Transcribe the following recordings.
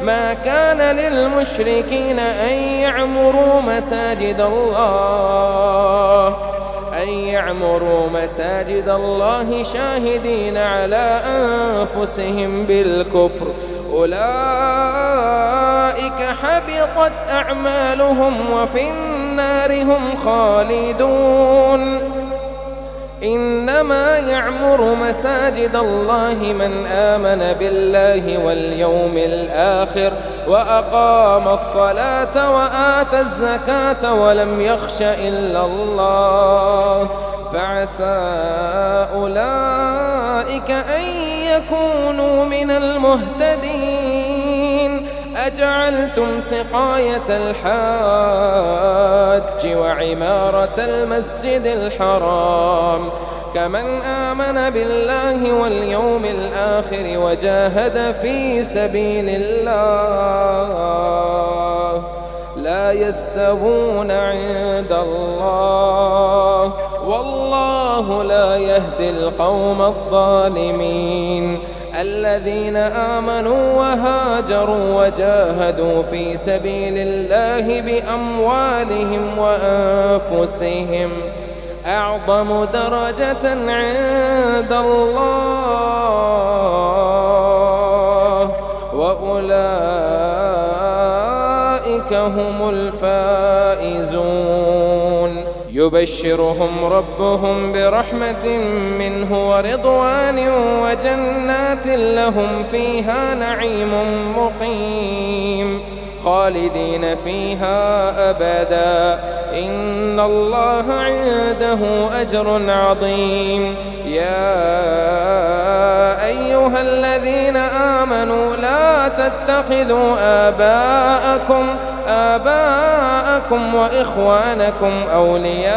ما كان للمشركين أن يعمروا مساجد الله شاهدين على أنفسهم بالكفر، أولئك حبطت أعمالهم وفي النار هم خالدون. إنما يعمر مساجد الله من آمن بالله واليوم الآخر وأقام الصلاة وآتى الزكاة ولم يخش إلا الله، فعسى أولئك أن يكونوا من المهتدين. أجعلتم سقاية الحاج وعمارة المسجد الحرام كمن آمن بالله واليوم الآخر وجاهد في سبيل الله لا يستوون عند الله، والله لا يهدي القوم الظالمين. الذين آمنوا وهاجروا وجاهدوا في سبيل الله بأموالهم وأنفسهم أعظم درجة عند الله، وأولئك هم الفائزون. يبشرهم ربهم برحمة منه ورضوان وجنات لهم فيها نعيم مقيم خالدين فيها أبدا، إن الله عنده أجر عظيم. يا أيها الذين آمنوا لا تتخذوا آباءكم وإخوانكم أولياء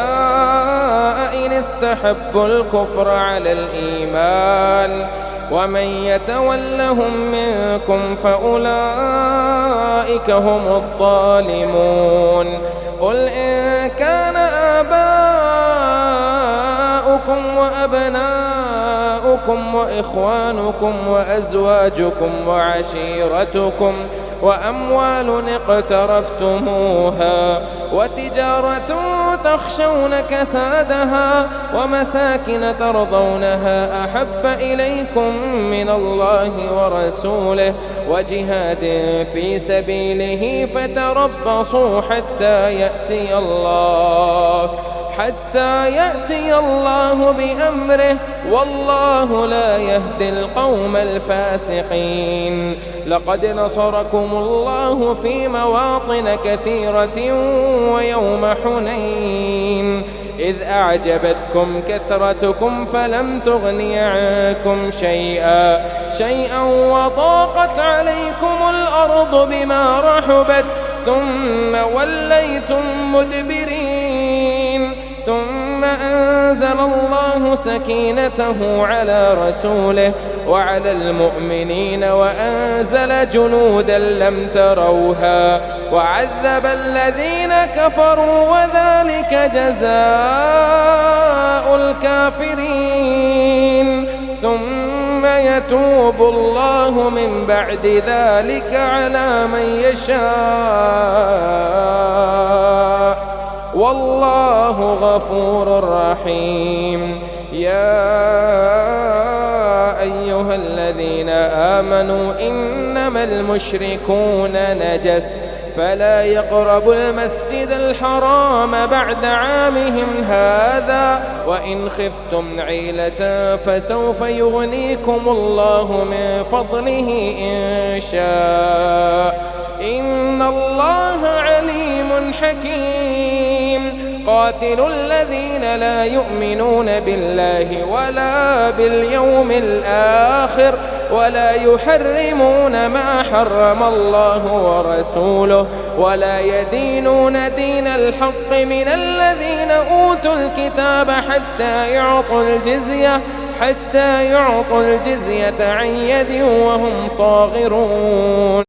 إن استحبوا الكفر على الإيمان، ومن يتولهم منكم فأولئك هم الظالمون. قل إن كان آباؤكم وأبناؤكم وإخوانكم وأزواجكم وعشيرتكم وأموال اقترفتموها وتجارة تخشون كسادها ومساكن ترضونها أحب إليكم من الله ورسوله وجهاد في سبيله فتربصوا حتى يأتي الله بأمره، والله لا يهدي القوم الفاسقين. لقد نصركم الله في مواطن كثيرة ويوم حنين إذ أعجبتكم كثرتكم فلم تغن عنكم شيئا وضاقت عليكم الأرض بما رحبت ثم وليتم مدبرين، ثم أنزل الله سكينته على رسوله وعلى المؤمنين وأنزل جنودا لم تروها وعذب الذين كفروا وذلك جزاء الكافرين. ثم يتوب الله من بعد ذلك على من يشاء، والله غفور رحيم. يا أيها الذين آمنوا إنما المشركون نجس فلا يقربوا المسجد الحرام بعد عامهم هذا، وإن خفتم عيلة فسوف يغنيكم الله من فضله إن شاء، إن الله عليم حكيم. قاتلوا الذين لا يؤمنون بالله ولا باليوم الآخر ولا يحرمون ما حرم الله ورسوله ولا يدينون دين الحق من الذين أوتوا الكتاب حتى يعطوا الجزية عن يد وهم صاغرون.